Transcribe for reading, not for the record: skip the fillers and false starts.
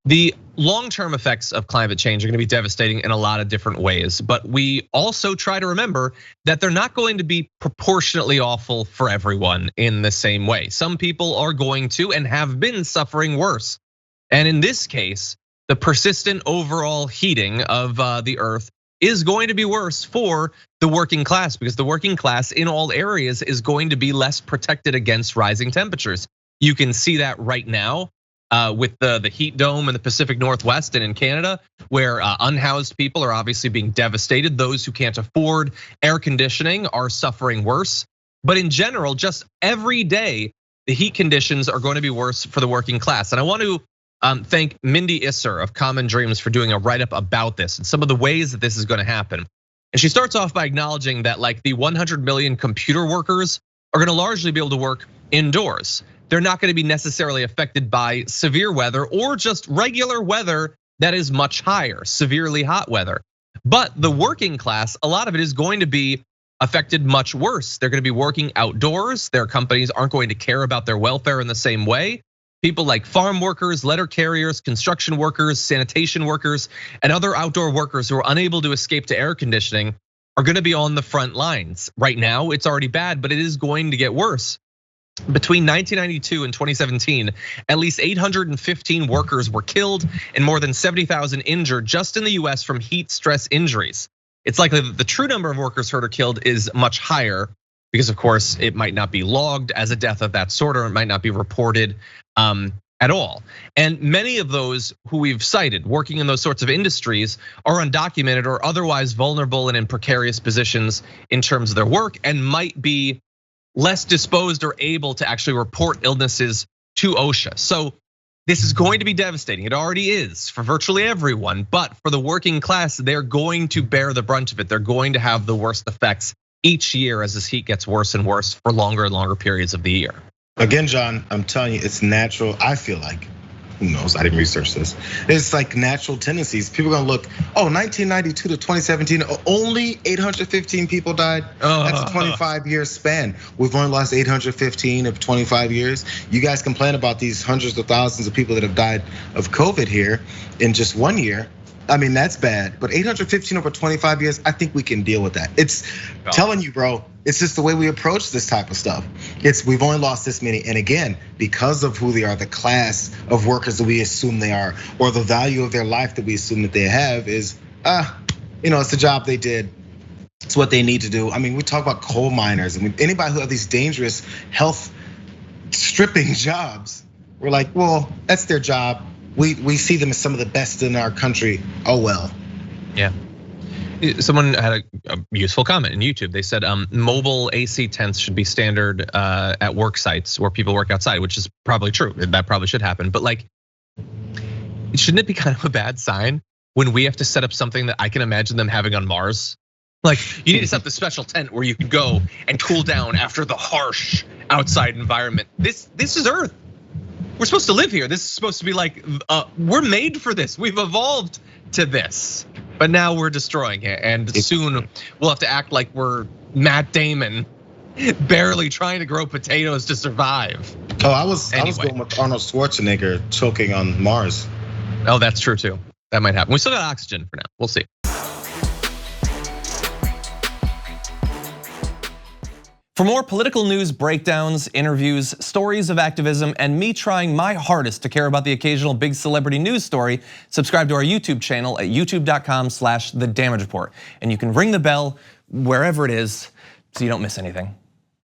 The long-term effects of climate change are going to be devastating in a lot of different ways, but we also try to remember that they're not going to be proportionately awful for everyone in the same way. Some people are going to and have been suffering worse. And in this case, the persistent overall heating of the earth is going to be worse for the working class, because the working class in all areas is going to be less protected against rising temperatures. You can see that right now with the heat dome in the Pacific Northwest and in Canada, where unhoused people are obviously being devastated. Those who can't afford air conditioning are suffering worse. But in general, just every day, the heat conditions are going to be worse for the working class. And I want to thank Mindy Isser of Common Dreams for doing a write-up about this and some of the ways that this is going to happen. And she starts off by acknowledging that like the 100 million computer workers are going to largely be able to work indoors. They're not going to be necessarily affected by severe weather or just regular weather that is much higher, severely hot weather. But the working class, a lot of it is going to be affected much worse. They're going to be working outdoors. Their companies aren't going to care about their welfare in the same way. People like farm workers, letter carriers, construction workers, sanitation workers, and other outdoor workers who are unable to escape to air conditioning are going to be on the front lines. Right now, it's already bad, but it is going to get worse. Between 1992 and 2017, at least 815 workers were killed and more than 70,000 injured just in the US from heat stress injuries. It's likely that the true number of workers hurt or killed is much higher because of course it might not be logged as a death of that sort, or it might not be reported at all. And many of those who we've cited working in those sorts of industries are undocumented or otherwise vulnerable and in precarious positions in terms of their work, and might be less disposed or able to actually report illnesses to OSHA. So this is going to be devastating. It already is for virtually everyone, but for the working class, they're going to bear the brunt of it. They're going to have the worst effects each year as this heat gets worse and worse for longer and longer periods of the year. Again, John, I'm telling you, it's natural. I feel like, who knows, I didn't research this. It's like natural tendencies. People are gonna look, 1992 to 2017, only 815 people died. That's a 25-year span. We've only lost 815 of 25 years. You guys complain about these hundreds of thousands of people that have died of COVID here in just 1 year. I mean, that's bad, but 815 over 25 years, I think we can deal with that. It's telling you, bro, it's just the way we approach this type of stuff. We've only lost this many, and again, because of who they are, the class of workers that we assume they are, or the value of their life that we assume that they have is, it's the job they did. It's what they need to do. I mean, we talk about coal miners and anybody who have these dangerous health stripping jobs. We're like, well, that's their job. We see them as some of the best in our country. Oh well. Yeah. Someone had a useful comment in YouTube. They said mobile AC tents should be standard at work sites where people work outside, which is probably true. That probably should happen. But like, shouldn't it be kind of a bad sign when we have to set up something that I can imagine them having on Mars? Like, you need to set up the special tent where you can go and cool down after the harsh outside environment. This is Earth. We're supposed to live here. This is supposed to be like, we're made for this. We've evolved to this, but now we're destroying it. And soon we'll have to act like we're Matt Damon, barely trying to grow potatoes to survive. I was going with Arnold Schwarzenegger choking on Mars. Oh, that's true too. That might happen. We still got oxygen for now. We'll see. For more political news breakdowns, interviews, stories of activism, and me trying my hardest to care about the occasional big celebrity news story, subscribe to our YouTube channel at youtube.com/The Damage Report. And you can ring the bell wherever it is so you don't miss anything.